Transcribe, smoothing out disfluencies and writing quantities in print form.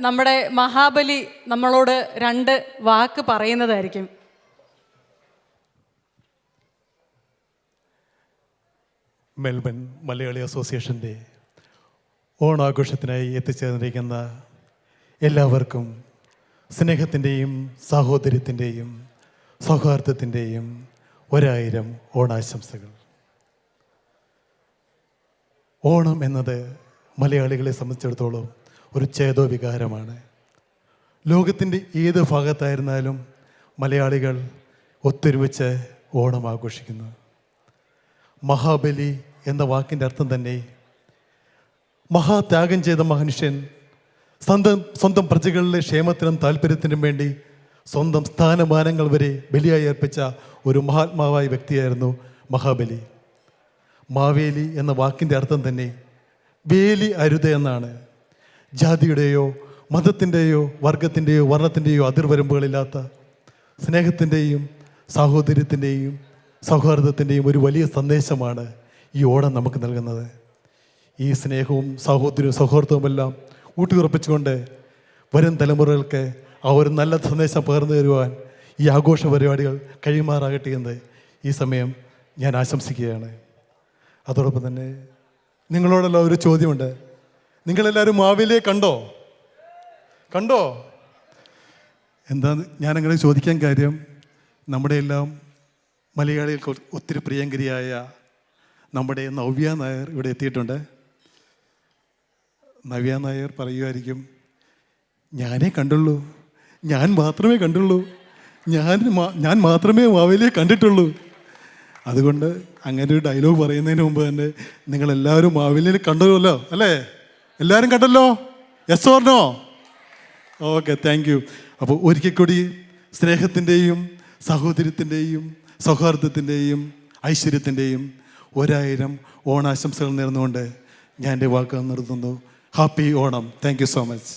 നമ്മുടെ മഹാബലി നമ്മളോട് 2 വാക്ക് പറയുന്നതായിരിക്കും. മെൽബൺ മലയാളി അസോസിയേഷൻ്റെ ഓണാഘോഷത്തിനായി എത്തിച്ചേർന്നിരിക്കുന്ന എല്ലാവർക്കും സ്നേഹത്തിൻ്റെയും സാഹോദര്യത്തിൻ്റെയും സൗഹാർദ്ദത്തിൻ്റെയും 1000 ഓണാശംസകൾ. ഓണം എന്നത് മലയാളികളെ സംബന്ധിച്ചിടത്തോളം ഒരു ചേതോവികാരമാണ്. ലോകത്തിൻ്റെ ഏത് ഭാഗത്തായിരുന്നാലും മലയാളികൾ ഒത്തൊരുമിച്ച് ഓണം ആഘോഷിക്കുന്നു. മഹാബലി എന്ന വാക്കിൻ്റെ അർത്ഥം തന്നെ മഹാത്യാഗം ചെയ്ത മനുഷ്യൻ സ്വന്തം പ്രജകളിലെ ക്ഷേമത്തിനും താല്പര്യത്തിനും വേണ്ടി സ്വന്തം സ്ഥാനമാനങ്ങൾ വരെ ബലിയായി അർപ്പിച്ച ഒരു മഹാത്മാവായ വ്യക്തിയായിരുന്നു മഹാബലി. മാവേലി എന്ന വാക്കിൻ്റെ അർത്ഥം തന്നെ വേലി അരുത് എന്നാണ്. ജാതിയുടെയോ മതത്തിൻ്റെയോ വർഗത്തിൻ്റെയോ വർണ്ണത്തിൻ്റെയോ അതിർവരമ്പുകളില്ലാത്ത സ്നേഹത്തിൻ്റെയും സാഹോദര്യത്തിൻ്റെയും സൗഹാർദ്ദത്തിൻ്റെയും ഒരു വലിയ സന്ദേശമാണ് ഈ ഓണം നമുക്ക് നൽകുന്നത്. ഈ സ്നേഹവും സാഹോദര്യവും സൗഹാർദ്ദവുമെല്ലാം ഊട്ടിയുറപ്പിച്ചുകൊണ്ട് വരും തലമുറകൾക്ക് ആ ഒരു നല്ല സന്ദേശം പകർന്നു തരുവാൻ ഈ ആഘോഷ പരിപാടികൾ കഴിയുമാറാകട്ടെ എന്ന് ഈ സമയം ഞാൻ ആശംസിക്കുകയാണ്. അതോടൊപ്പം തന്നെ നിങ്ങളോടെല്ലാം ഒരു ചോദ്യമുണ്ട്. നിങ്ങളെല്ലാവരും മാവേലിയെ കണ്ടോ? എന്താ ഞാനങ്ങനെ ചോദിക്കാൻ കാര്യം, നമ്മുടെ എല്ലാം മലയാളികൾക്ക് ഒത്തിരി പ്രിയങ്കരിയായ നമ്മുടെ നവ്യ നായർ ഇവിടെ എത്തിയിട്ടുണ്ട്. നവ്യ നായർ പറയുമായിരിക്കും, ഞാൻ മാത്രമേ കണ്ടുള്ളൂ, ഞാൻ മാത്രമേ മാവേലിയെ കണ്ടിട്ടുള്ളൂ. അതുകൊണ്ട് അങ്ങനെ ഒരു ഡയലോഗ് പറയുന്നതിന് മുമ്പ് തന്നെ നിങ്ങളെല്ലാവരും മാവേലിയെ കണ്ടല്ലോ അല്ലേ? എല്ലാവരും കണ്ടല്ലോ? Yes or no? Okay, thank you. അപ്പോൾ ഒരിക്കൽ കൂടി സ്നേഹത്തിൻ്റെയും സാഹോദര്യത്തിൻ്റെയും സൗഹാർദ്ദത്തിൻ്റെയും ഐശ്വര്യത്തിൻ്റെയും 1000 ഓണാശംസകൾ നേർന്നുകൊണ്ട് ഞാൻ എൻ്റെ വാക്കുകൾ നിർത്തുന്നു. Happy Onam. Thank you so much.